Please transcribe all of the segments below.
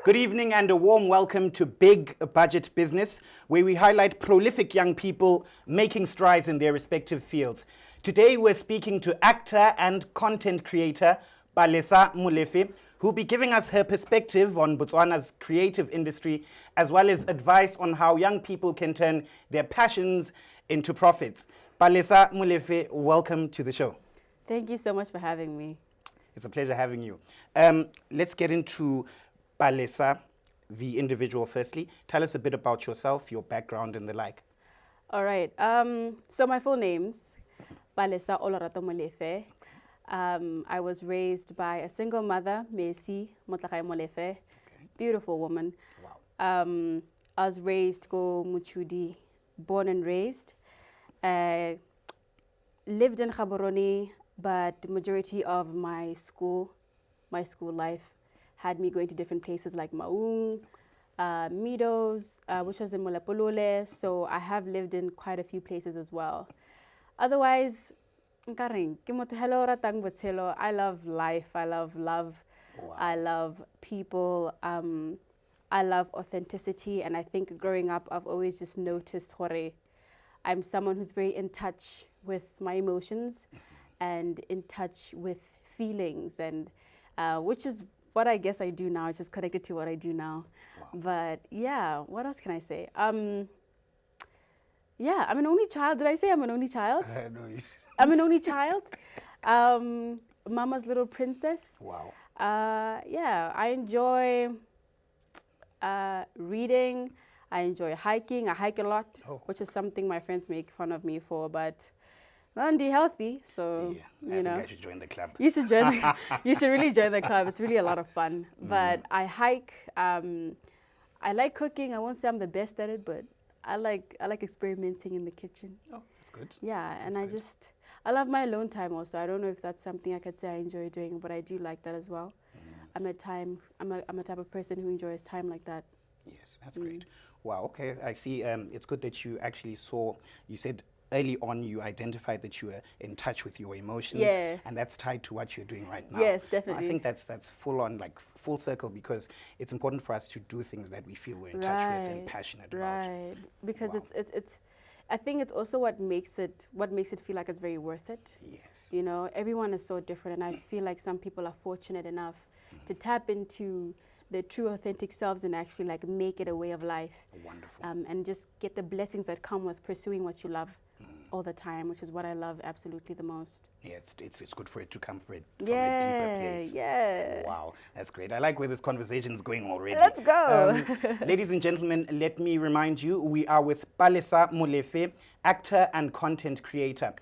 Good evening and a warm welcome to Big Budget Business, where we highlight prolific young people making strides in their respective fields. Today we're speaking to actor and content creator Palesa Molefe, who'll be giving us her perspective on Botswana's creative industry, as well as advice on how young people can turn their passions into profits. Palesa Molefe, welcome to the show. Thank you so much for having me. It's a pleasure having you. Let's get into Palesa, the individual firstly. Tell us a bit about yourself, your background and the like. All right. So my full name's Palesa Molefe. I was raised by a single mother, Molefe, beautiful woman. Wow. I was raised go Muchudi, born and raised. Lived in Gaborone, but the majority of my school life had me going to different places like Maung, Meadows, which was in Molefe. So I have lived in quite a few places as well. Otherwise, I love life, I love love, Wow. I love people, I love authenticity, and I think growing up I've always just noticed I'm someone who's very in touch with my emotions and in touch with feelings, and which is what I guess I do now. It's just connected to what I do now. Wow. But yeah, what else can I say? Yeah, I'm an only child. Did I say I'm an only child? No, you I'm an only child. Mama's little princess. Wow. Yeah, I enjoy reading. I enjoy hiking. I hike a lot, which is something my friends make fun of me for, but I'm healthy, so Yeah, I think I should join the club. You should join. You should really join the club. It's really a lot of fun. But I hike. I like cooking. I won't say I'm the best at it, but I like experimenting in the kitchen. Oh, that's good. Yeah, and That's I love my alone time also. I don't know if that's something I could say I enjoy doing, but I do like that as well. I'm a type of person who enjoys time like that. Yes, that's great. Wow, okay, I see. It's good that you actually you said early on you identified that you were in touch with your emotions, Yeah. and that's tied to what you're doing right now. Yes, definitely. I think that's full on, like full circle, because it's important for us to do things that we feel we're in touch with and passionate about. Right, because Wow. it's I think it's also what makes it feel like it's very worth it. Yes. You know, everyone is so different, and I feel like some people are fortunate enough to tap into their true authentic selves and actually like make it a way of life. Wonderful. And just get the blessings that come with pursuing what you love all the time, which is what I love absolutely the most. Yeah, it's good for it to come from a deeper place. Yeah. Wow, that's great. I like where this conversation is going already. Let's go. Ladies and gentlemen, let me remind you, we are with Palesa Molefe, actor and content creator.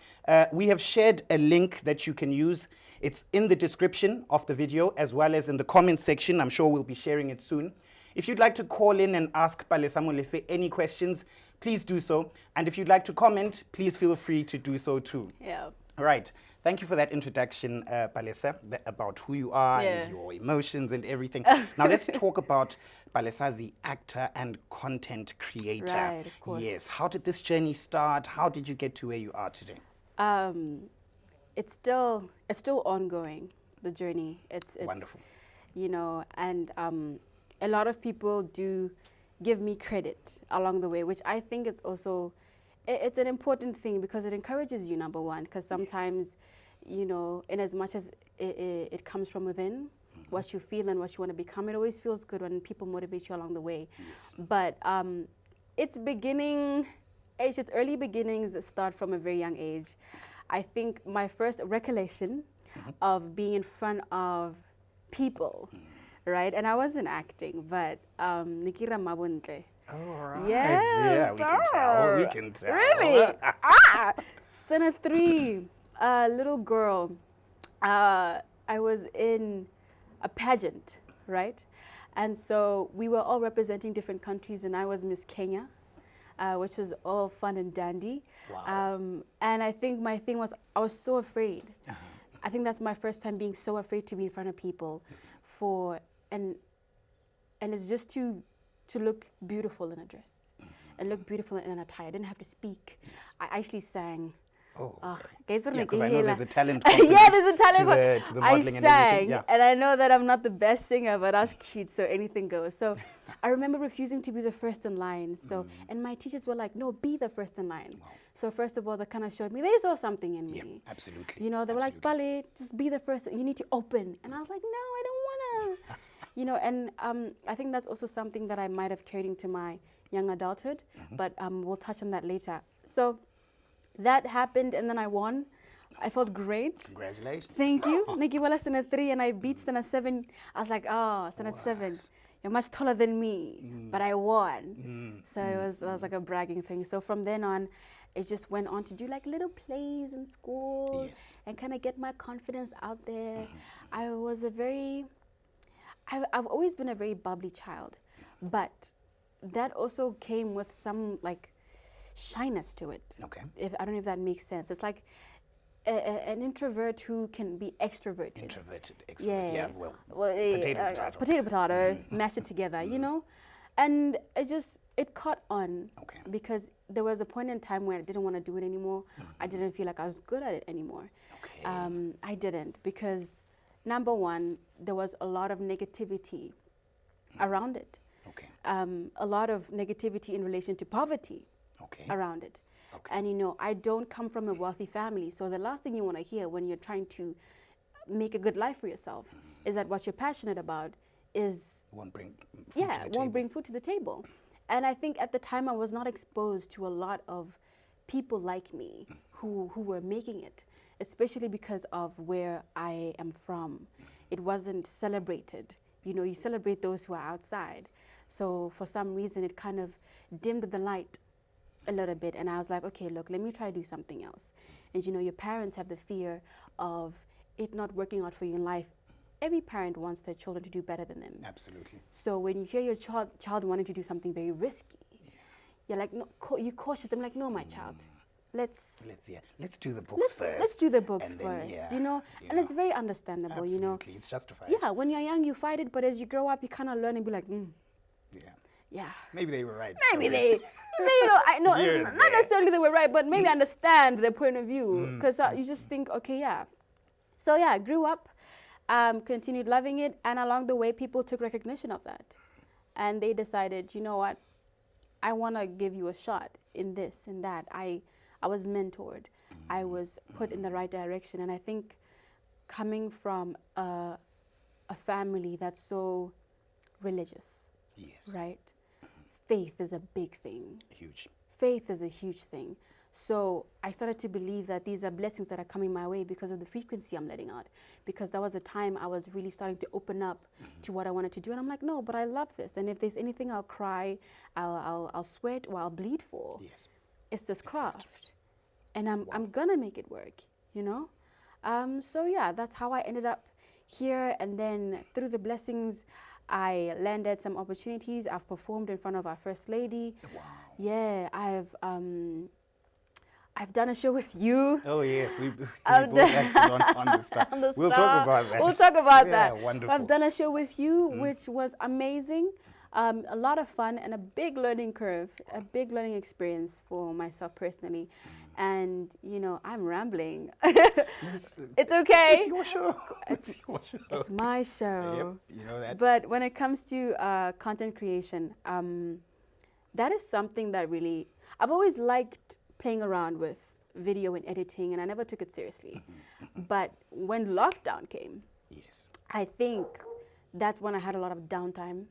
We have shared a link that you can use. It's in the description of the video as well as in the comment section. I'm sure we'll be sharing it soon. If you'd like to call in and ask Palesa Molefe any questions, please do so. And if you'd like to comment, please feel free to do so too. Yeah. All right. Thank you for that introduction, Palesa, about who you are Yeah. and your emotions and everything. Now let's talk about Palesa, the actor and content creator. Right, of course. Yes. How did this journey start? How did you get to where you are today? It's still ongoing, the journey. It's Wonderful. You know, and a lot of people do give me credit along the way, which I think it's also it's an important thing because it encourages you, number one, because sometimes, you know, in as much as it comes from within, what you feel and what you want to become, it always feels good when people motivate you along the way. Yes. But its early beginnings start from a very young age. I think my first recollection of being in front of people, right? And I wasn't acting, but Nikira Mabuntle. All right. Yes, Yeah, we can tell. We can tell. Really? Senate 3, little girl. I was in a pageant, right? And so we were all representing different countries, and I was Miss Kenya, which was all fun and dandy. Wow. And I think my thing was I was so afraid. I think that's my first time being so afraid to be in front of people, and it's just to look beautiful in a dress and look beautiful in an attire. I didn't have to speak. Yes. I actually sang. Oh, guys, yeah, because I know there's a talent component yeah, there's a talent to the modeling I and sang, everything. Yeah. and I know that I'm not the best singer, but I was cute, so anything goes. So I remember refusing to be the first in line. So and my teachers were like, "No, be the first in line." Wow. So first of all, they kind of showed me they saw something in Yeah, me. absolutely. You know, they were like, "Bale, just be the first. You need to open." And I was like, "No, I don't wanna." You know, and I think that's also something that I might have carried into my young adulthood, but we'll touch on that later. So that happened, and then I won. I felt great. Congratulations. Thank you. Nikki Wallace standard 3, and I beat standard 7. I was like, oh, standard 7. You're much taller than me, but I won. So it was like a bragging thing. So from then on, it just went on to do like little plays in school and kind of get my confidence out there. I was I've always been a very bubbly child, but that also came with some like shyness to it. Okay. I don't know if that makes sense. It's like an introvert who can be extroverted. Introverted, extrovert. Yeah, well potato, potato, mash it together, you know? And it caught on. Okay. Because there was a point in time where I didn't want to do it anymore. I didn't feel like I was good at it anymore. Okay. I didn't, because number one, there was a lot of negativity around it. Okay. A lot of negativity in relation to poverty around it. Okay. And you know, I don't come from a wealthy family, so the last thing you want to hear when you're trying to make a good life for yourself is that what you're passionate about is won't bring food to the won't table. bring food to the table. And I think at the time I was not exposed to a lot of people like me who were making it, especially because of where I am from. It wasn't celebrated. You know, you celebrate those who are outside. So for some reason, it kind of dimmed the light a little bit. And I was like, okay, look, let me try to do something else. And you know, your parents have the fear of it not working out for you in life. Every parent wants their children to do better than them. Absolutely. So when you hear your child wanting to do something very risky, you're like, no, you're cautious. I'm like, no, my child, let's do the books first. Let's do the books and first, then, you know? And it's very understandable, absolutely. you know? It's justified. Yeah, when you're young, you fight it, but as you grow up, you kind of learn and be like, yeah. Maybe they were right. Maybe they, you know, I know, Here not and there. necessarily they were right, but maybe understand their point of view, because you just think, okay, yeah. So yeah, I grew up, continued loving it, and along the way, people took recognition of that. And they decided, you know what, I want to give you a shot in this and that. I was mentored. I was put in the right direction. And I think coming from a family that's so religious, right? Faith is a big thing. Huge. Faith is a huge thing. So I started to believe that these are blessings that are coming my way because of the frequency I'm letting out. Because that was a time I was really starting to open up to what I wanted to do. And I'm like, no, but I love this. And if there's anything I'll cry, I'll sweat, or I'll bleed for, it's this craft. And I'm gonna make it work, you know? So yeah, that's how I ended up here. And then through the blessings, I landed some opportunities. I've performed in front of our First Lady. Wow. Yeah, I've done a show with you. Oh yes, we both acted on the stuff. We'll talk about that. We'll talk about yeah, that. Wonderful. I've done a show with you, which was amazing. A lot of fun and a big learning curve, a big learning experience for myself personally. And, you know, I'm rambling. It's okay. It's your show. It's your show. It's my show. Yep, you know that. But when it comes to content creation, that is something that really, I've always liked playing around with video and editing, and I never took it seriously. But when lockdown came, I think that's when I had a lot of downtime.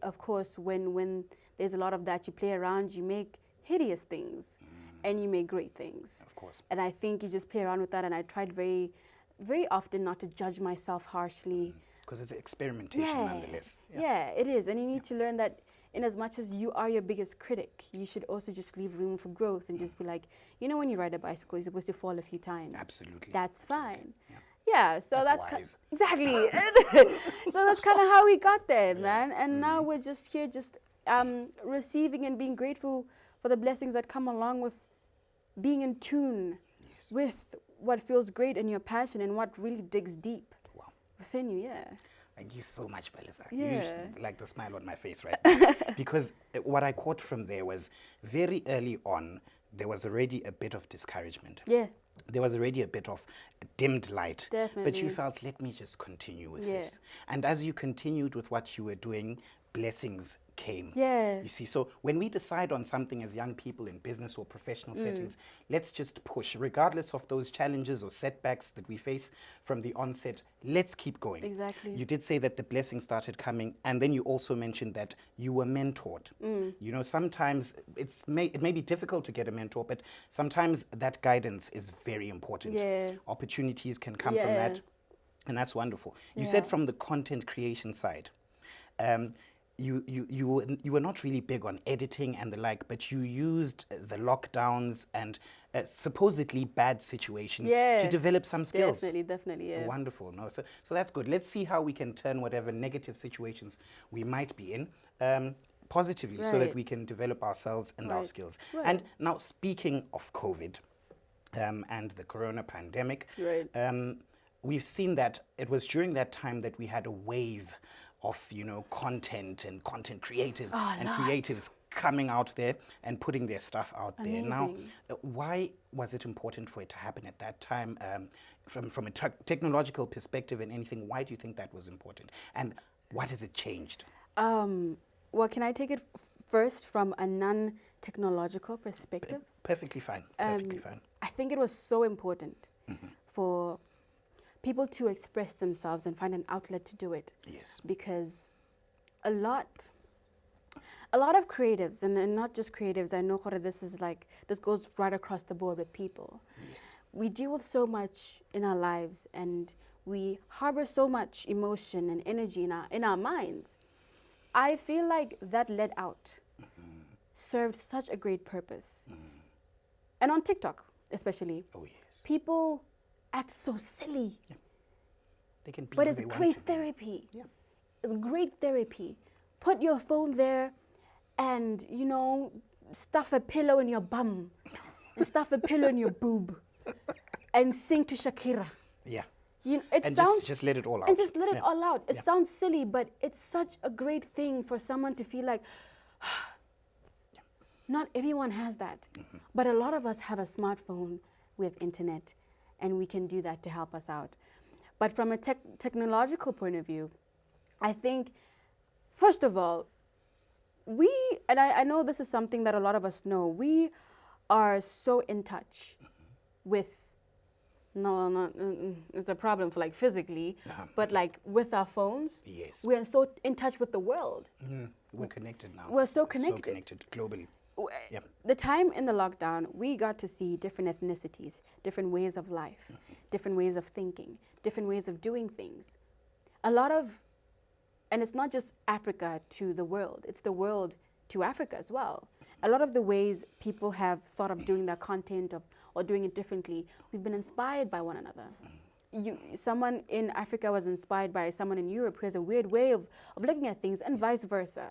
Of course, when there's a lot of that, you play around, you make hideous things, and you make great things. Of course. And I think you just play around with that, and I tried very, very often not to judge myself harshly. Because it's experimentation nonetheless. Yeah, it is. And you need to learn that in as much as you are your biggest critic, you should also just leave room for growth and just be like, you know, when you ride a bicycle, you're supposed to fall a few times. Absolutely. That's fine. Yeah. Yeah, so that's wise. exactly. So that's kind of how we got there, man. And now we're just here, just receiving and being grateful for the blessings that come along with being in tune with what feels great and your passion and what really digs deep within you. Yeah. Thank you so much, Palesa. Yeah. You like the smile on my face right now. Because what I caught from there was very early on, there was already a bit of discouragement. Yeah. There was already a bit of dimmed light. Definitely. But you felt, let me just continue with this. And as you continued with what you were doing, blessings came. Yeah. You see, so when we decide on something as young people in business or professional settings, let's just push, regardless of those challenges or setbacks that we face from the onset. Let's keep going. Exactly. You did say that the blessings started coming, and then you also mentioned that you were mentored. You know, sometimes it may be difficult to get a mentor, but sometimes that guidance is very important. Yeah. Opportunities can come from that, and that's wonderful. You said from the content creation side, you were not really big on editing and the like, but you used the lockdowns and supposedly bad situation to develop some skills. Definitely, yeah. Wonderful. No, so that's good. Let's see how we can turn whatever negative situations we might be in positively, so that we can develop ourselves and our skills. And now, speaking of COVID and the corona pandemic, we've seen that it was during that time that we had a wave of, you know, content and content creators and creatives coming out there and putting their stuff out there. Now, why was it important for it to happen at that time? From a technological perspective and anything, why do you think that was important? And what has it changed? Well, can I take it first from a non-technological perspective? Perfectly fine. Perfectly fine. I think it was so important for people to express themselves and find an outlet to do it. Yes. Because a lot of creatives, and not just creatives, I know this goes right across the board with people. Yes. We deal with so much in our lives, and we harbor so much emotion and energy in our minds. I feel like that let out served such a great purpose. And on TikTok, especially, people act so silly. They can be but who it's they want great to be. therapy. It's great therapy. Put your phone there and, you know, stuff a pillow in your bum and stuff a pillow in your boob and sing to Shakira. Yeah. You know, it And sounds, just let it all out. and just let it all out. It sounds silly, but it's such a great thing for someone to feel like, not everyone has that. But a lot of us have a smartphone, we have internet, and we can do that to help us out. But from a technological point of view, I think, first of all, and I know this is something that a lot of us know, we are so in touch with, it's a problem for like physically, but like with our phones, we are so in touch with the world. We're connected now. We're so connected. So connected globally. The time in the lockdown, we got to see different ethnicities, different ways of life, different ways of thinking, different ways of doing things. And it's not just Africa to the world, it's the world to Africa as well. A lot of the ways people have thought of doing their content or doing it differently, we've been inspired by one another. Someone in Africa was inspired by someone in Europe who has a weird way of looking at things, and vice versa.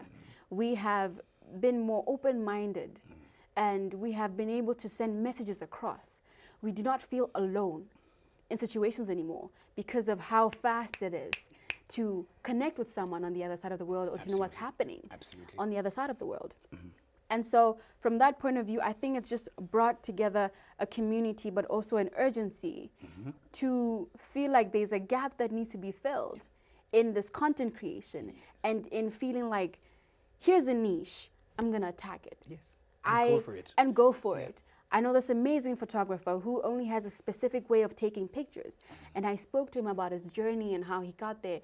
We have been more open-minded, and we have been able to send messages across. We do not feel alone in situations anymore because of how fast it is to connect with someone on the other side of the world, or to know what's happening on the other side of the world. And so from that point of view, I think it's just brought together a community, but also an urgency to feel like there's a gap that needs to be filled in this content creation, and in feeling like, here's a niche, I'm gonna attack it. Go for it. And go for it. I know this amazing photographer who only has a specific way of taking pictures. And I spoke to him about his journey and how he got there.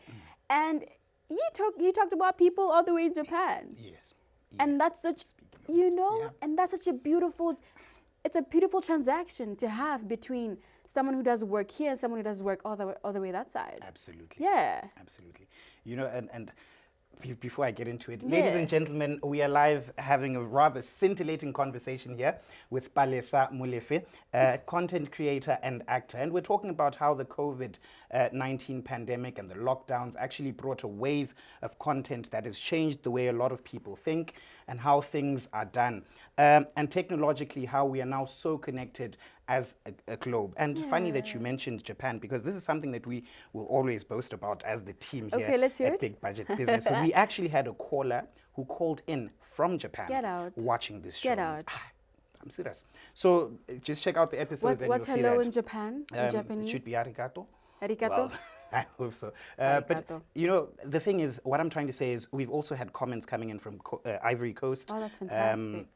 And he talked about people all the way in Japan. And that's such, and that's such a beautiful, it's a beautiful transaction to have between someone who does work here and someone who does work all the way that side. Absolutely. Yeah. Absolutely. You know, and before I get into it, ladies and gentlemen, we are live having a rather scintillating conversation here with Palesa Molefe, content creator and actor. And we're talking about how the COVID-19 pandemic and the lockdowns actually brought a wave of content that has changed the way a lot of people think and how things are done. And technologically, how we are now so connected as a globe. And funny that you mentioned Japan, because this is something that we will always boast about as the team here at Big Budget Business. So we actually had a caller who called in from Japan watching this show. I'm serious. So just check out the episodes What's and you'll hello see that. in Japan? In It Japanese? should be arigato. Arigato? Well, I hope so. But, Arigato. you know, the thing is, what I'm trying to say is we've also had comments coming in from Ivory Coast. Oh, that's fantastic.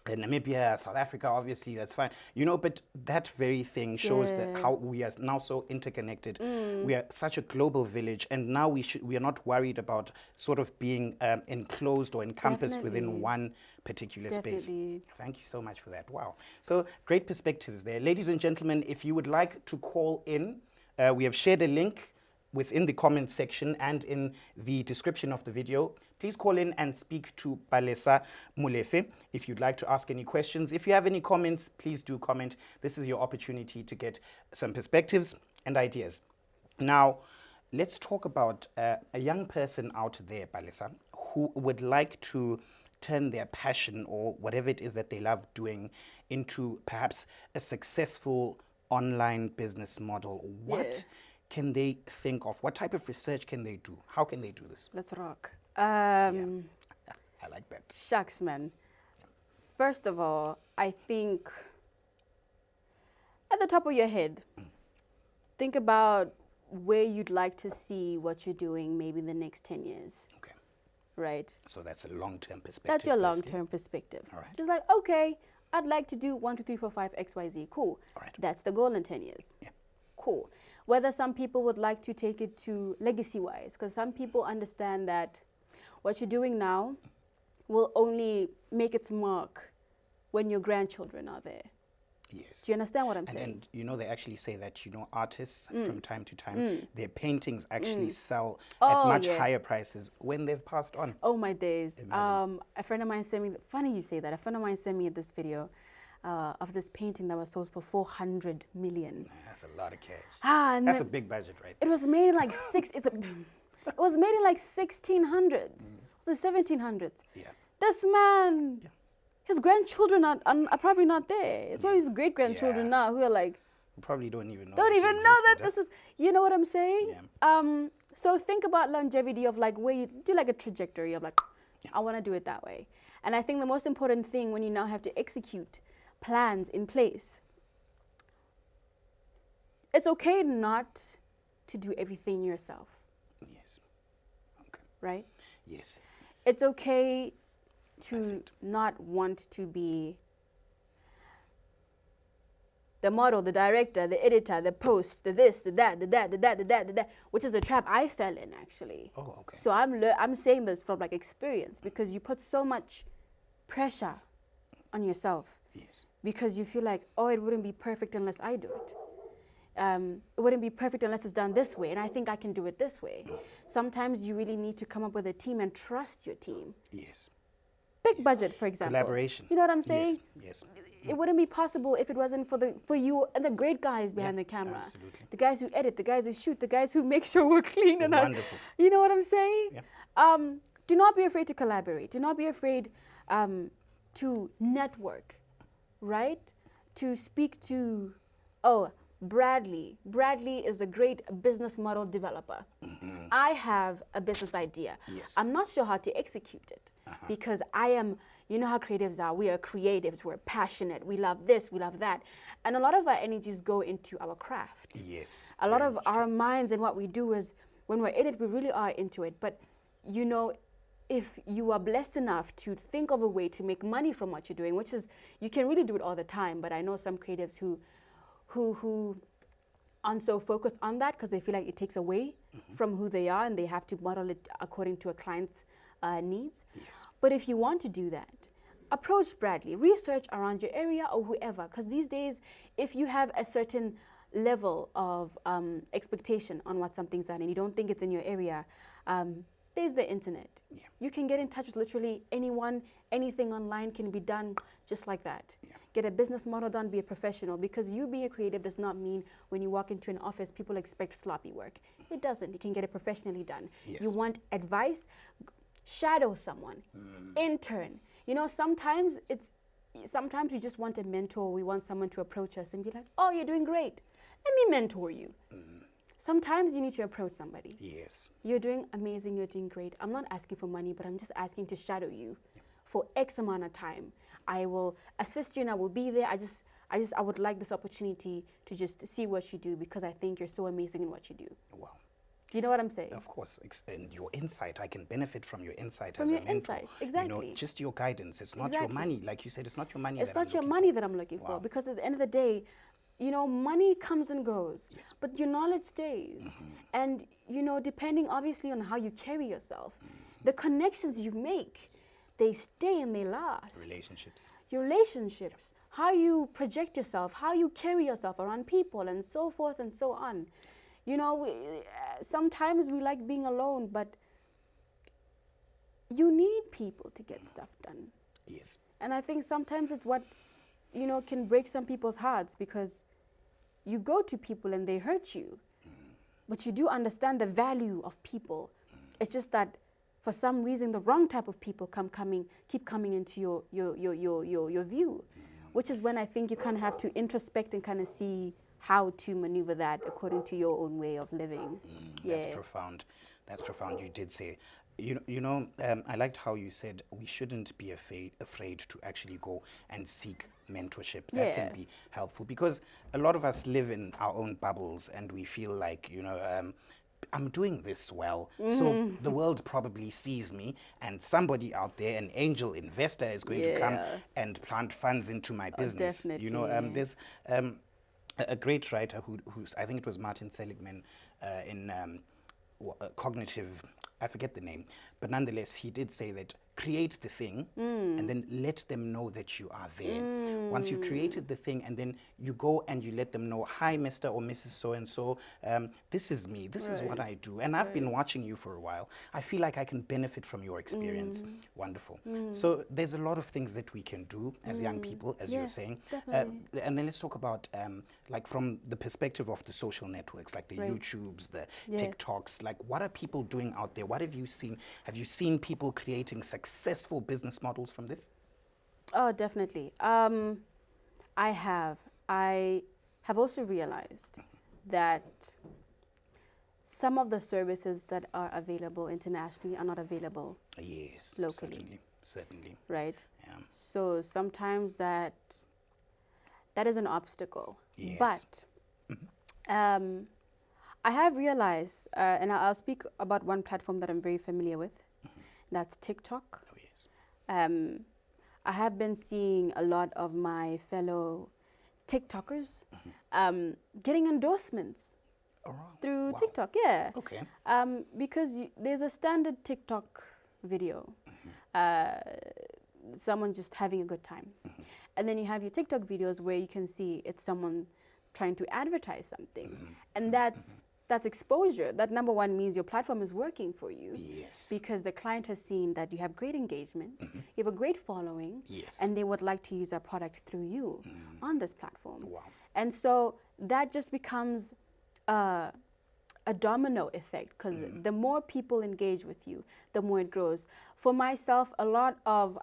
Namibia, South Africa, obviously, that's fine. You know, but that very thing shows that how we are now so interconnected. We are such a global village, and now we are not worried about sort of being enclosed or encompassed within one particular space. Thank you so much for that. Wow. So great perspectives there. Ladies and gentlemen, if you would like to call in, we have shared a link within the comments section and in the description of the video. Please call in and speak to Palesa Molefe if you'd like to ask any questions. If you have any comments, please do comment. This is your opportunity to get some perspectives and ideas. Now, let's talk about a young person out there, Palesa, who would like to turn their passion or whatever it is that they love doing into perhaps a successful online business model. What can they think of? What type of research can they do? How can they do this? Let's rock. I like that. Shucks, man. First of all, I think at the top of your head, think about where you'd like to see what you're doing maybe in the next 10 years. Okay. Right? So that's a long-term perspective. That's your long-term perspective. All right. Just like, okay, I'd like to do 1, 2, 3, 4, 5, X, Y, Z. Cool. All right. That's the goal in 10 years. Yeah. Cool. Whether some people would like to take it to legacy-wise, because some people understand that what you're doing now will only make its mark when your grandchildren are there. Yes. Do you understand what I'm saying? And you know, they actually say that, you know, artists from time to time, their paintings actually sell at much higher prices when they've passed on. Oh, my days. Imagine. A friend of mine sent me, funny you say that, a friend of mine sent me this video of this painting that was sold for 400 million. That's a lot of cash. And That's a big budget, right? it was made in like it was made in like 1600s. It was the 1700s. Yeah. This man, his grandchildren are probably not there. It's probably his great-grandchildren now who are like, You probably don't even know. don't that even he know that existed, this is, you know what I'm saying? Yeah. So think about longevity of like where you do like a trajectory of like, I want to do it that way. And I think the most important thing when you now have to execute plans in place, it's okay not to do everything yourself, Yes. Okay. right? Yes. It's okay to not want to be the model, the director, the editor, the post, the this, the that, the that, the that, the that, the that, which is a trap I fell in actually. Oh, okay. So I'm saying this from like experience because you put so much pressure on yourself Yes. because you feel like, oh, it wouldn't be perfect unless I do it. It wouldn't be perfect unless it's done this way, and I think I can do it this way. Sometimes you really need to come up with a team and trust your team. Yes. Big budget, for example. Collaboration. You know what I'm saying? Yes. It wouldn't be possible if it wasn't for you and the great guys behind the camera. Absolutely. The guys who edit, the guys who shoot, the guys who make sure we're clean. And Wonderful. you know what I'm saying? Yeah. Do not be afraid to collaborate. Do not be afraid to network, right? To speak to, Bradley. Bradley is a great business model developer. I have a business idea. Yes. I'm not sure how to execute it because I am, you know how creatives are. We are creatives. We're passionate. We love this. We love that. And a lot of our energies go into our craft. Yes. A lot very of much our minds and what we do is when we're in it, we really are into it. But, you know, if you are blessed enough to think of a way to make money from what you're doing, which is, you can really do it all the time. But I know some creatives who aren't so focused on that because they feel like it takes away from who they are and they have to model it according to a client's needs. Yes. But if you want to do that, approach Bradley, research around your area or whoever, because these days, if you have a certain level of expectation on what something's done and you don't think it's in your area, there's the internet. Yeah. You can get in touch with literally anyone, anything online can be done just like that. Yeah. Get a business model done, be a professional, because you being a creative does not mean when you walk into an office, people expect sloppy work. It doesn't. You can get it professionally done. Yes. You want advice, shadow someone, intern. You know, sometimes you just want a mentor. We want someone to approach us and be like, oh, you're doing great. Let me mentor you. Sometimes you need to approach somebody. Yes. You're doing amazing, you're doing great. I'm not asking for money, but I'm just asking to shadow you for X amount of time. I will assist you and I will be there. I would like this opportunity to just see what you do because I think you're so amazing in what you do. Wow. Do you know what I'm saying? Of course, and your insight, I can benefit from your insight From as your a mentor. insight, exactly. You know, just your guidance. It's not your money, like you said. It's not your money. It's that not I'm your looking money for. that I'm looking for Wow. because at the end of the day, you know, money comes and goes, Yes. but your knowledge stays. And, you know, depending obviously on how you carry yourself, the connections you make, they stay and they last. Relationships. Your relationships, how you project yourself, how you carry yourself around people and so forth and so on. You know, sometimes we like being alone, but you need people to get stuff done. Yes. And I think sometimes it's what, you know, can break some people's hearts because you go to people and they hurt you. But you do understand the value of people. It's just that for some reason the wrong type of people keep coming into your view. Which is when I think you kind of have to introspect and kind of see how to maneuver that according to your own way of living. That's profound. That's profound. You did say, I liked how you said we shouldn't be afraid to actually go and seek mentorship. That can be helpful because a lot of us live in our own bubbles and we feel like, I'm doing this well. So the world probably sees me and somebody out there, an angel investor is going to come and plant funds into my business. Definitely. There's a great writer who's, I think it was Martin Seligman in cognitive, I forget the name, but nonetheless, he did say that create the thing and then let them know that you are there. Once you've created the thing and then you go and you let them know, hi, Mr. or Mrs. So-and-so, this is me, this is what I do. And I've been watching you for a while. I feel like I can benefit from your experience. Wonderful. So there's a lot of things that we can do as young people, as you're saying. And then let's talk about, like from the perspective of the social networks, like the YouTubes, the TikToks, like what are people doing out there? What have you seen? Have you seen people creating successful business models from this? Oh, definitely. I have also realized that some of the services that are available internationally are not available locally. Certainly. Right? Yeah. So sometimes that is an obstacle. Yes. But I have realized, and I'll speak about one platform that I'm very familiar with. That's TikTok. Oh, yes. I have been seeing a lot of my fellow TikTokers getting endorsements through TikTok. Yeah. Okay. Because there's a standard TikTok video, someone just having a good time. And then you have your TikTok videos where you can see it's someone trying to advertise something. And that's exposure. That number one means your platform is working for you. Yes. Because the client has seen that you have great engagement, you have a great following, and they would like to use our product through you on this platform. Wow. And so that just becomes a domino effect because the more people engage with you, the more it grows. For myself, a lot of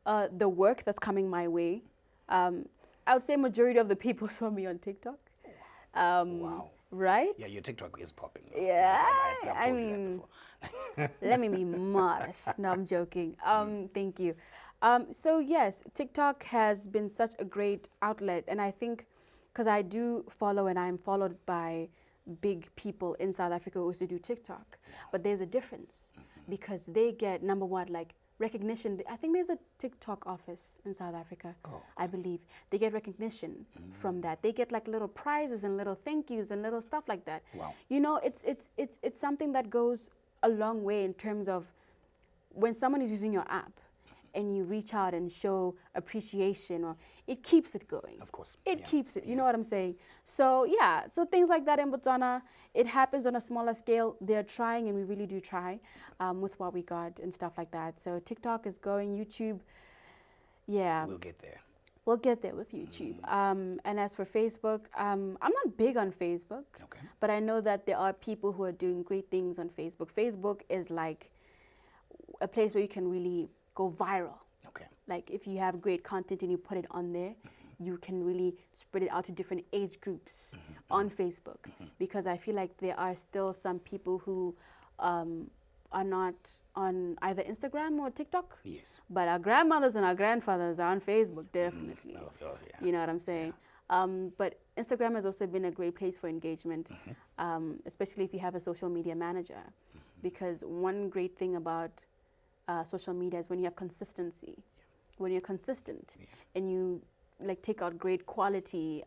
the work that's coming my way, I would say majority of the people saw me on TikTok. Wow. Right? Yeah, your TikTok is popping. Yeah, I've told you that before. Let me be modest. No, I'm joking. Thank you. So yes, TikTok has been such a great outlet, and I think because I do follow and I'm followed by big people in South Africa who also do TikTok, but there's a difference because they get number one, like recognition. I think there's a TikTok office in South Africa, I believe. They get recognition from that. They get like little prizes and little thank yous and little stuff like that. Wow. You know, it's something that goes a long way in terms of when someone is using your app and you reach out and show appreciation, or it keeps it going. Of course. It keeps it, you know what I'm saying? So yeah, so things like that in Botswana, it happens on a smaller scale. They're trying, and we really do try with what we got and stuff like that. So TikTok is going, YouTube, yeah. We'll get there. We'll get there with YouTube. And as for Facebook, I'm not big on Facebook, but I know that there are people who are doing great things on Facebook. Facebook is like a place where you can really go viral. Okay. Like if you have great content and you put it on there, you can really spread it out to different age groups on Facebook. Because I feel like there are still some people who are not on either Instagram or TikTok. Yes. But our grandmothers and our grandfathers are on Facebook, definitely. Yeah. You know what I'm saying? But Instagram has also been a great place for engagement, especially if you have a social media manager. Because one great thing about social media is when you have consistency. When you're consistent and you like take out great quality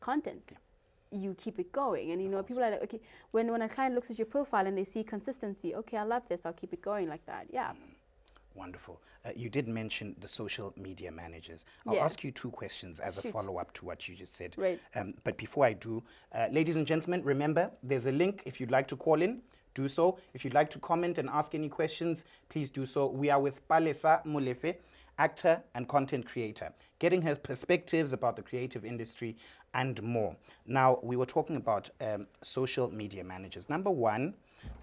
content. You keep it going, and you know, people are like, okay, when a client looks at your profile and they see consistency, okay, I love this, I'll keep it going like that. Yeah. Wonderful. You did mention the social media managers. I'll ask you two questions as a follow-up to what you just said. Right. But before I do, ladies and gentlemen, remember, there's a link. If you'd like to call in, do so. If you'd like to comment and ask any questions, please do so. We are with Palesa Molefe, actor and content creator, getting her perspectives about the creative industry and more. Now, we were talking about social media managers. Number one,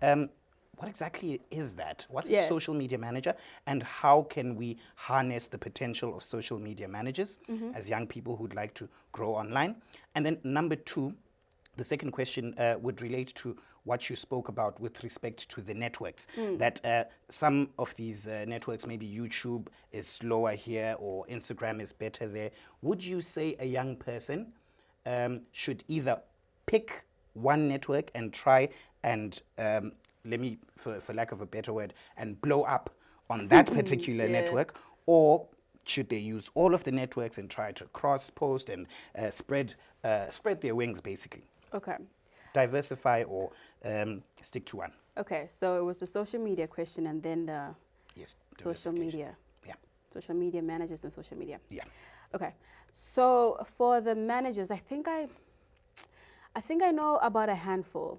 what exactly is that? What's a social media manager, and how can we harness the potential of social media managers as young people who'd like to grow online? And then number two, the second question would relate to what you spoke about with respect to the networks, that some of these networks, maybe YouTube is slower here or Instagram is better there. Would you say a young person should either pick one network and try and, let me, for lack of a better word, and blow up on that particular network, or should they use all of the networks and try to cross-post and spread their wings, basically? Okay. Diversify or stick to one. Okay, so it was the social media question and then the social media. Yeah. Social media managers and social media. Yeah. Okay. So for the managers, I think I know about a handful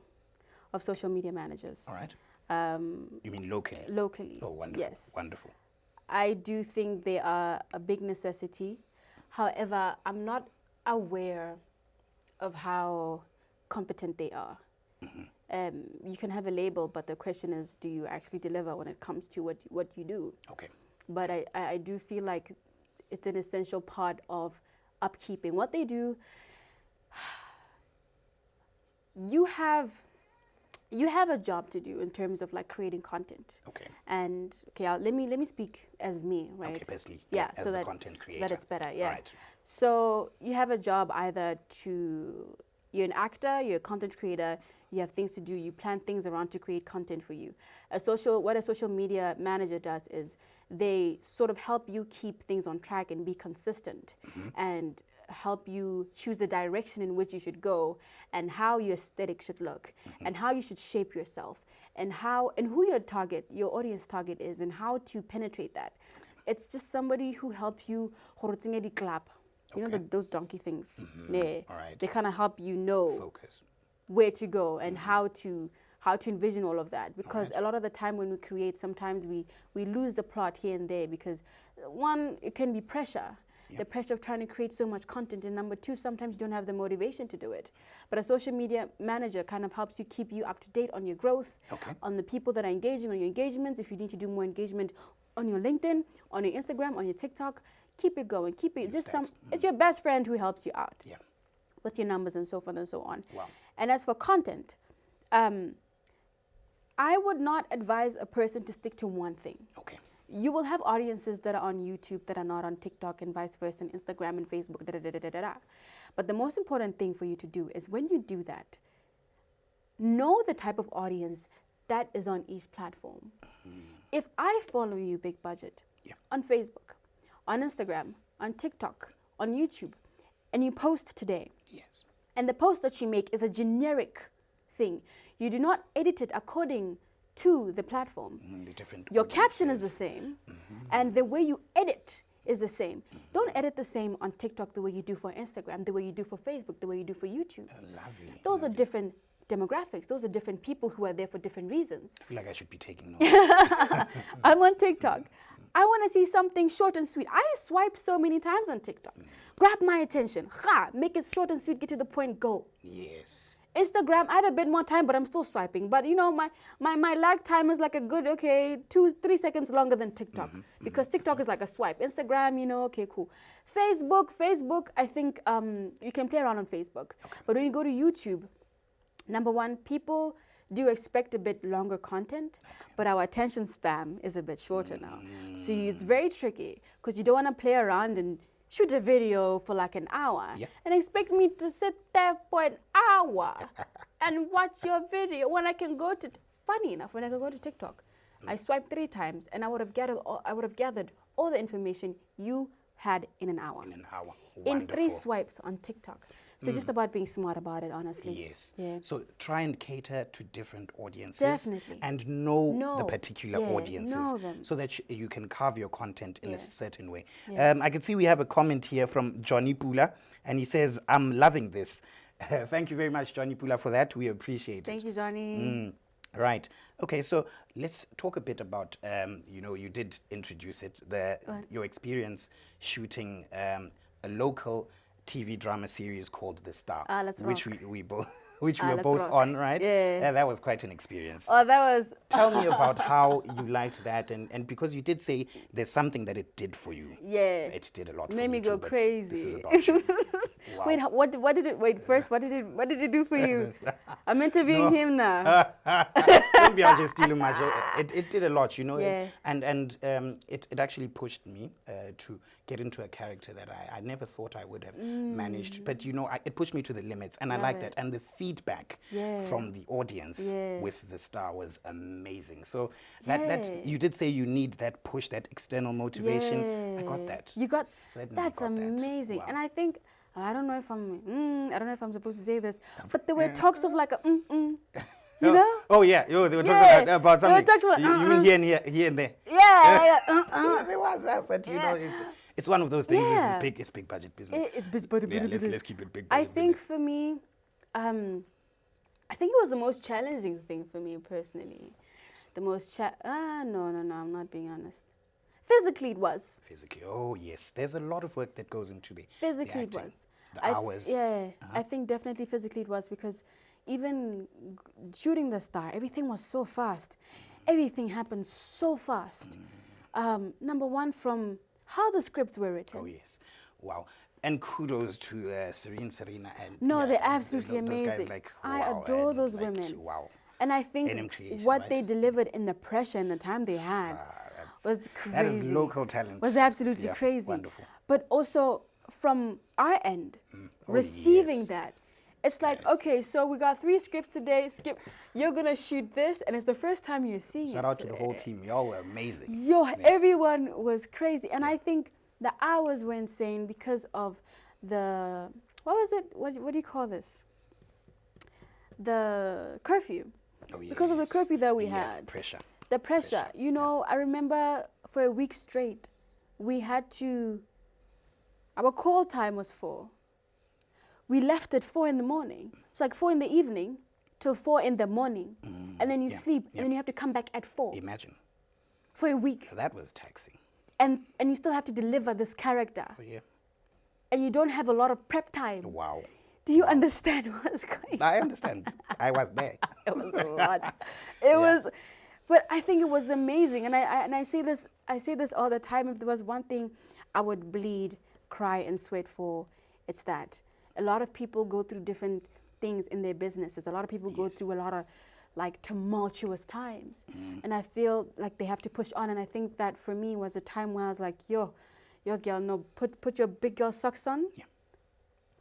of social media managers. All right. You mean locally? Locally. Oh, wonderful. Yes. Wonderful. I do think they are a big necessity. However, I'm not aware of how competent they are. You can have a label, but the question is, do you actually deliver when it comes to what you do? Okay. But I do feel like it's an essential part of upkeeping what they do. You have a job to do in terms of like creating content. Okay. And okay, let me speak as me, right? Okay, personally. Yeah, as so the that content creator. so that it's better. Yeah. All right. So you have a job either you're an actor, you're a content creator, you have things to do, you plan things around to create content for you. What a social media manager does is they sort of help you keep things on track and be consistent and help you choose the direction in which you should go and how your aesthetic should look and how you should shape yourself and who your audience target is and how to penetrate that. It's just somebody who helps you clap. You know those donkey things? Yeah. All right. They kind of help you know Focus. where to go and how to envision all of that. Because a lot of the time when we create, sometimes we lose the plot here and there because one, it can be pressure. The pressure of trying to create so much content, and number two, sometimes you don't have the motivation to do it. But a social media manager kind of helps you keep you up to date on your growth, on the people that are engaging, on your engagements. If you need to do more engagement on your LinkedIn, on your Instagram, on your TikTok, keep it going, keep it. It's your best friend who helps you out with your numbers and so forth and so on. Wow. And as for content, I would not advise a person to stick to one thing. Okay. You will have audiences that are on YouTube that are not on TikTok and vice versa, and Instagram and Facebook, But the most important thing for you to do is when you do that, know the type of audience that is on each platform. If I follow you, Big Budget, on Facebook, on Instagram, on TikTok, on YouTube, and you post today, and the post that you make is a generic thing, you do not edit it according to the platform. Your caption is the same, and the way you edit is the same. Don't edit the same on TikTok the way you do for Instagram, the way you do for Facebook, the way you do for YouTube. Lovely. Those are different demographics. Those are different people who are there for different reasons. I feel like I should be taking notes. I'm on TikTok. I want to see something short and sweet. I swipe so many times on TikTok. Grab my attention. Make it short and sweet, get to the point, go. Yes. Instagram, I have a bit more time, but I'm still swiping. But you know, my lag time is like a good, 2-3 seconds longer than TikTok. Because TikTok is like a swipe. Instagram, okay, cool. Facebook, I think you can play around on Facebook. But when you go to YouTube, number one, people do expect a bit longer content, but our attention span is a bit shorter now. So it's very tricky because you don't want to play around and shoot a video for like an hour and expect me to sit there for an hour and watch your video when I can go to, funny enough, when I can go to TikTok, I swipe 3 times and I would have gathered all the information you had in an hour. In an hour. In 3 swipes on TikTok. So just about being smart about it, honestly. Yes. Yeah. So try and cater to different audiences. Definitely. And know the particular audiences. Know them. So that you can carve your content in a certain way. Yeah. I can see we have a comment here from Jonny Pula. And he says, I'm loving this. Thank you very much, Jonny Pula, for that. We appreciate it. Thank you, Jonny. Right. Okay, so let's talk a bit about, you did introduce it, your experience shooting a local TV drama series called The Star, which we both we were both on, right? Yeah. That was quite an experience. Oh, that was... Tell me about how you liked that, and because you did say there's something that it did for you. Yeah. It did a lot for me. Made me go too, crazy. This is about you. Wow. Wait, what did it? Wait, first, what did it do for you? I'm interviewing him now. Maybe I'll just steal much. It did a lot, Yeah. it actually pushed me to get into a character that I never thought I would have managed. But it pushed me to the limits, and I like that. And the feedback from the audience with The Star was amazing. So that you did say you need that push, that external motivation. I got that. You got Certainly that's got that. amazing. Wow. And I think I don't know if I'm supposed to say this, but there were talks of like a you know? Oh yeah, they were talking about something. About, you mean here and there? Yeah. There was that, but it's one of those things. Yeah. It's big budget business. It's big budget business. Let's keep it big I budget. think for me, I think it was the most challenging thing for me personally. The most no, I'm not being honest. Physically it was. Physically, oh yes. There's a lot of work that goes into the Physically the it was. The hours. I think definitely physically it was because even shooting The Star, everything was so fast. Everything happened so fast. Number one, from how the scripts were written. Oh yes. Wow. And kudos to Serena and they're absolutely those amazing. guys, like, I wow, adore and, those like, women. Wow. And I think what they delivered in the pressure and the time they had was crazy. That is local talent. Was absolutely crazy. Wonderful. But also from our end, receiving that. It's like, okay, so we got 3 scripts today. You're going to shoot this, and it's the first time you're seeing it. Shout out to the whole team. Y'all were amazing. Everyone was crazy. And I think the hours were insane because of the, what was it? What do you call this? The curfew. Oh, yes. Because of the curfew that we had. Pressure. The pressure. I remember for a week straight, we had to, our call time was 4. We left at 4 in the morning. It's like 4 in the evening till 4 in the morning. And then you sleep, and then you have to come back at 4. Imagine. For a week. That was taxing. And you still have to deliver this character. Oh, yeah. And you don't have a lot of prep time. Wow. Do you understand what's going on? I understand. I was there. It was a lot. It was, but I think it was amazing. And I say this all the time. If there was one thing I would bleed, cry, and sweat for, it's that. A lot of people go through different things in their businesses. A lot of people go through a lot of like tumultuous times. And I feel like they have to push on. And I think that for me was a time where I was like, yo girl, no, put your big girl socks on. Yeah.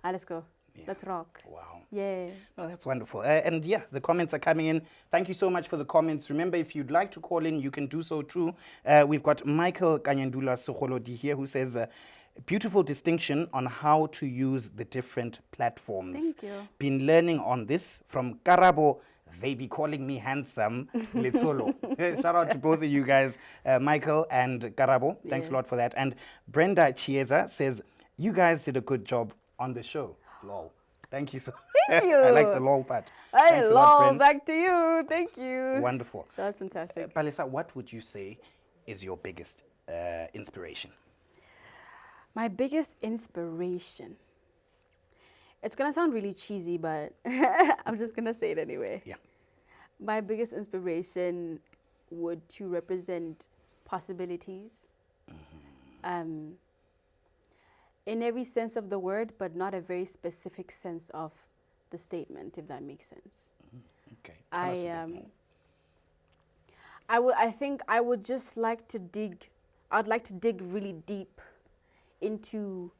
Let's go. Yeah. Let's rock. Wow. Yeah. Oh, that's wonderful. And the comments are coming in. Thank you so much for the comments. Remember, if you'd like to call in, you can do so too. We've got Michael Kanyandula Sokholodi here who says, beautiful distinction on how to use the different platforms. Thank you. Been learning on this from Karabo. They be calling me handsome. Letsolo. Shout out to both of you guys, Michael and Karabo. Thanks a lot for that. And Brenda Chiesa says, you guys did a good job on the show. Lol. Thank you so much. Thank you. I like the lol part. Hey, lol, back to you. Thank you. Wonderful. That's fantastic. Palesa, what would you say is your biggest inspiration? My biggest inspiration. It's going to sound really cheesy, but I'm just going to say it anyway. Yeah. My biggest inspiration would to represent possibilities. In every sense of the word, but not a very specific sense of the statement, if that makes sense. Okay. Tell us a bit more. I think I would just like to dig. I'd like to dig really deep into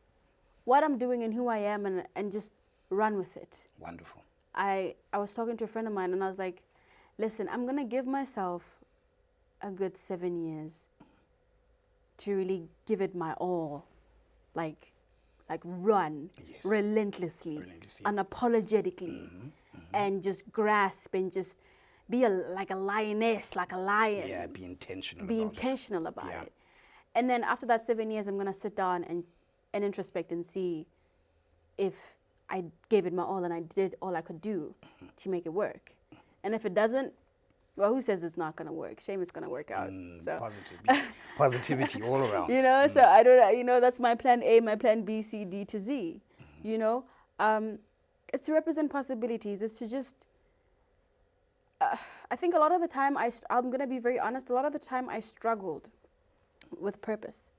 what I'm doing and who I am, and just run with it. Wonderful. I was talking to a friend of mine, and I was like, listen, I'm going to give myself a good 7 years to really give it my all. Like run relentlessly, unapologetically, and just grasp and just be like a lioness, like a lion. Yeah, be intentional about Yeah. it. And then after that 7 years, I'm going to sit down and introspect and see if I gave it my all and I did all I could do to make it work. And if it doesn't, well, who says it's not going to work? Shame it's going to work out. So. Positivity all around. You know, so I don't, you know, that's my plan A, my plan B, C, D to Z. You know, it's to represent possibilities. It's to just, I think a lot of the time, I'm going to be very honest, a lot of the time I struggled with purpose.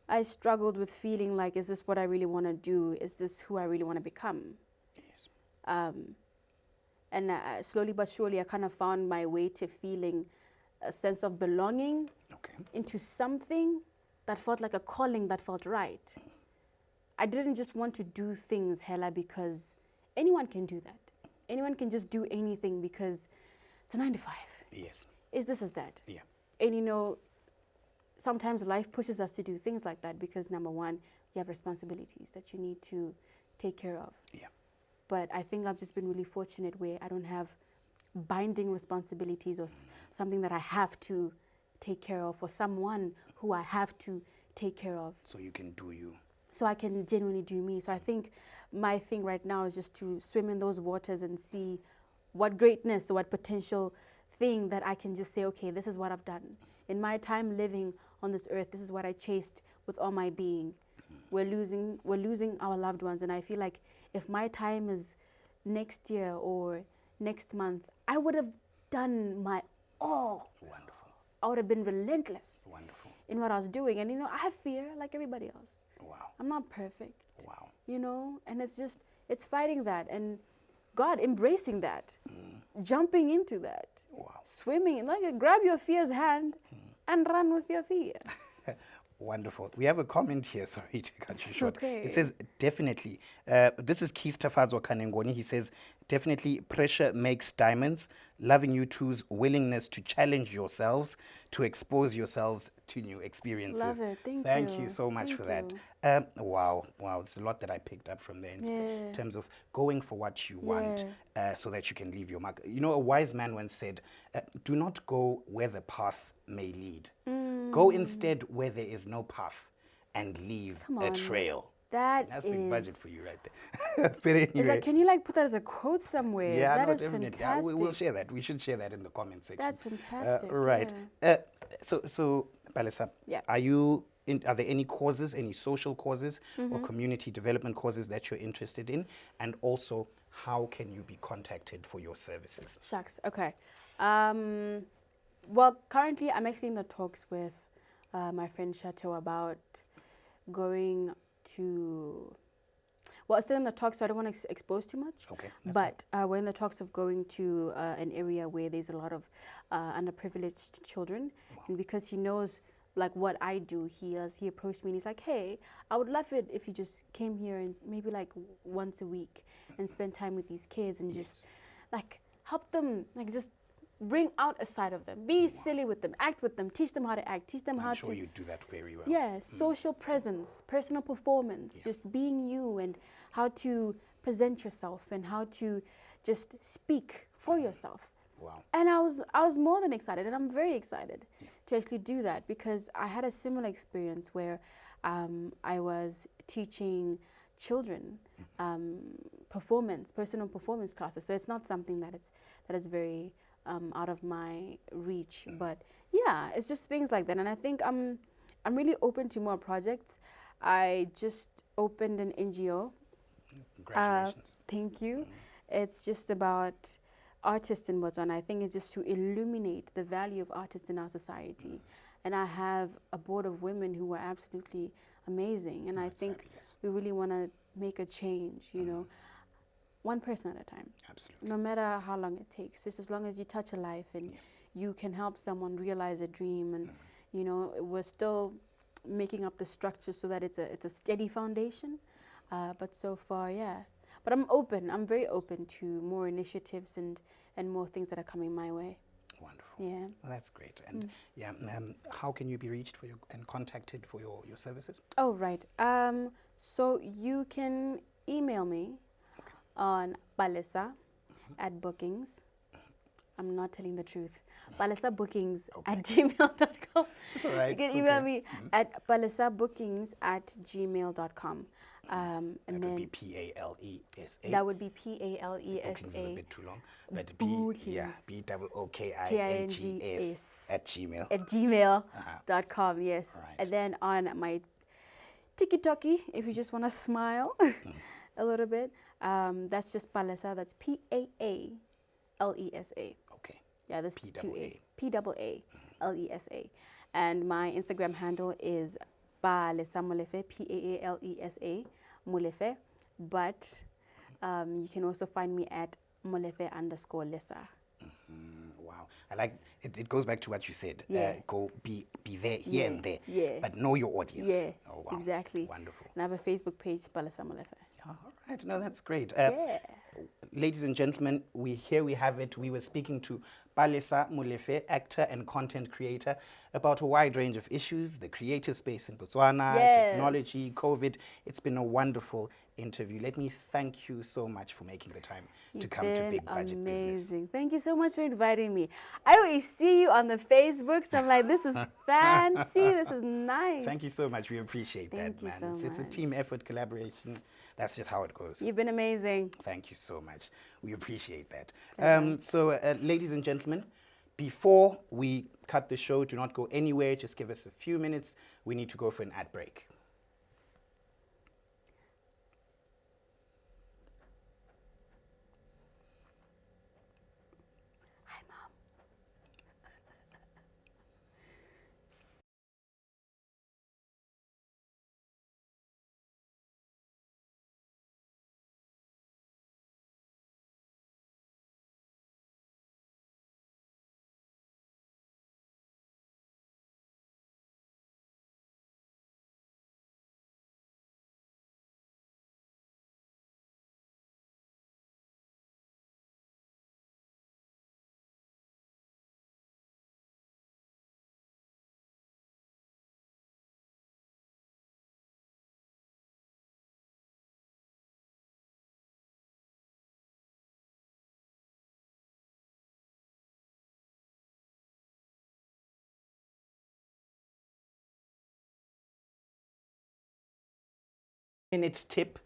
I struggled with feeling like, is this what I really want to do? Is this who I really want to become? Yes. And slowly but surely, I kind of found my way to feeling a sense of belonging into something that felt like a calling that felt right. I didn't just want to do things, Hela, because anyone can do that. Anyone can just do anything because it's a 9 to 5. Yes. Is this, is that. Yeah. And you know, sometimes life pushes us to do things like that because, number one, you have responsibilities that you need to take care of. Yeah. But I think I've just been really fortunate where I don't have binding responsibilities or something that I have to take care of, or someone who I have to take care of. So you can do you. So I can genuinely do me. So I think my thing right now is just to swim in those waters and see what greatness or what potential thing that I can just say, okay, this is what I've done. In my time living on this earth, this is what I chased with all my being. We're losing our loved ones, and I feel like if my time is next year or next month, I would have done my all. Wonderful. I would have been relentless. Wonderful. In what I was doing. And you know, I have fear like everybody else. Wow. I'm not perfect. Wow. You know, and it's fighting that, and God embracing that, jumping into that, swimming, like grab your fear's hand and run with your fear. Wonderful. We have a comment here, sorry to cut you short. Okay. It says, definitely, this is Keith Tafadzo Kanengoni. He says, definitely pressure makes diamonds. Loving you two's willingness to challenge yourselves, to expose yourselves to new experiences. Love it. Thank you so much for that. Wow. It's a lot that I picked up from there in terms of going for what you want so that you can leave your mark. You know, a wise man once said, do not go where the path may lead. Go instead where there is no path and leave a trail. That's big budget for you right there. But anyway. Like, can you like put that as a quote somewhere? Yeah, that no, is definitely. fantastic. We'll share that. We should share that in the comment section. That's fantastic. Right. So Palesa, are there any causes, any social causes or community development causes that you're interested in? And also, how can you be contacted for your services? Shucks. Okay. Well, currently I'm actually in the talks with my friend Chateau about going to, well, it's still in the talks, so I don't want to expose too much. Okay. But we're in the talks of going to an area where there's a lot of underprivileged children. Wow. And because he knows like what I do, he approached me and he's like, hey, I would love it if you just came here and maybe like once a week and spend time with these kids and just like help them, like just bring out a side of them. Be silly with them, act with them, teach them how to act, teach them how to... I'm sure you do that very well. Yeah, social presence, personal performance, just being you and how to present yourself and how to just speak for yourself. Wow. And I was more than excited, and I'm very excited to actually do that because I had a similar experience where I was teaching children personal performance classes. So it's not something that is very out of my reach, but yeah, it's just things like that. And I think I'm really open to more projects. I just opened an NGO. Congratulations. Thank you. It's just about artists in Botswana. I think it's just to illuminate the value of artists in our society. And I have a board of women who are absolutely amazing. And I think we really want to make a change, you know. one person at a time. Absolutely. No matter how long it takes, just as long as you touch a life and you can help someone realize a dream, and you know, we're still making up the structure so that it's a steady foundation. But so far, yeah. But I'm open. I'm very open to more initiatives and more things that are coming my way. Wonderful. Yeah. Well, that's great. And how can you be reached for and contacted for your services? Oh, right. So you can email me on Palesa at bookings. I'm not telling the truth. Palesa bookings at gmail.com. That's all right. You can email me at palesabookings at gmail.com. And that then would be Palesa. that would be Palesa. Bookings is a bit too long. But Bookings. BOOKINGS at Gmail. At gmail.com, yes. Right. And then on my TikToky, if you just want to smile a little bit, that's just Palesa. That's Palesa. Okay. Yeah, there's two A's. Palesa. And my Instagram handle is Palesa Molefe, Paalesa Molefe. But you can also find me at Molefe_Lesa. Wow. I like it. It goes back to what you said. Yeah. Go be there, here and there. Yeah. But know your audience. Yeah. Oh, wow. Exactly. Wonderful. And I have a Facebook page, Palesa Molefe. All right. No, that's great. Yeah. Ladies and gentlemen, we have it. We were speaking to Palesa Molefe, actor and content creator, about a wide range of issues, the creative space in Botswana, technology, COVID. It's been a wonderful interview. Let me thank you so much for making the time to come to Big Budget Business. Thank you so much for inviting me. I always see you on the Facebook, so I'm like, this is fancy. This is nice. Thank you so much. We appreciate that, man. So it's a team effort, collaboration. That's just how it goes. You've been amazing. Thank you so much. We appreciate that. Ladies and gentlemen, before we cut the show, do not go anywhere. Just give us a few minutes. We need to go for an ad break. Hi, Mom. Minute tip,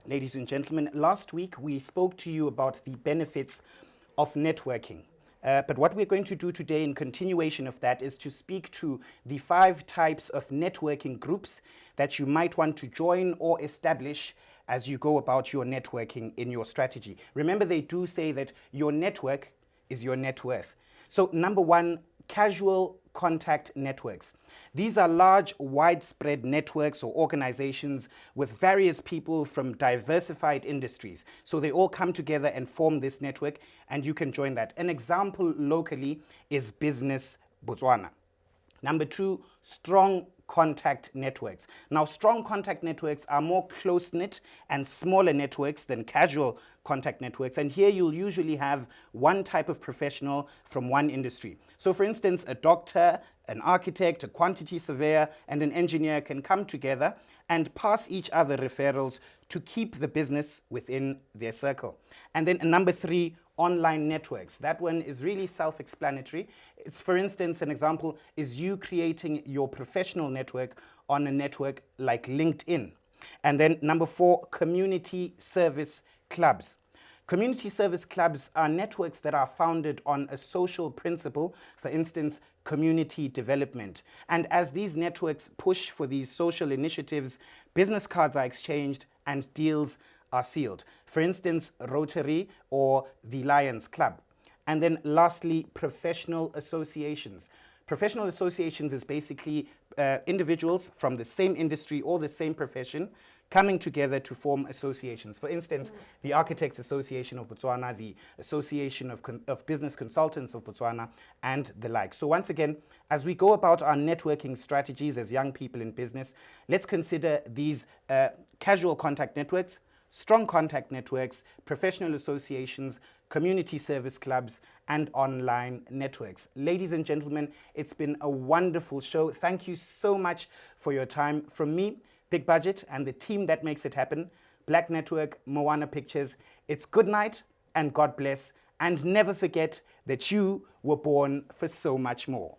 ladies and gentlemen. Last week we spoke to you about the benefits of networking. But what we're going to do today in continuation of that is to speak to the 5 types of networking groups that you might want to join or establish as you go about your networking in your strategy. Remember, they do say that your network is your net worth. So number 1, casual contact networks. These are large, widespread networks or organizations with various people from diversified industries. So they all come together and form this network, and you can join that. An example locally is Business Botswana. Number 2, strong contact networks. Now, strong contact networks are more close-knit and smaller networks than casual contact networks. And here you'll usually have one type of professional from one industry. So for instance, a doctor, an architect, a quantity surveyor, and an engineer can come together and pass each other referrals to keep the business within their circle. And then number 3, online networks. That one is really self-explanatory. It's, for instance, an example is you creating your professional network on a network like LinkedIn. And then number 4, community service clubs. Community service clubs are networks that are founded on a social principle, for instance, community development. And as these networks push for these social initiatives, business cards are exchanged and deals are sealed. For instance, Rotary or the Lions Club. And then lastly, professional associations. Professional associations is basically individuals from the same industry or the same profession coming together to form associations. For instance, the Architects Association of Botswana, the Association of Business Consultants of Botswana, and the like. So once again, as we go about our networking strategies as young people in business, let's consider these casual contact networks, strong contact networks, professional associations, community service clubs, and online networks. Ladies and gentlemen, it's been a wonderful show. Thank you so much for your time. From me, Big Budget, and the team that makes it happen, Black Network, Mowana Pictures, it's good night and God bless. And never forget that you were born for so much more.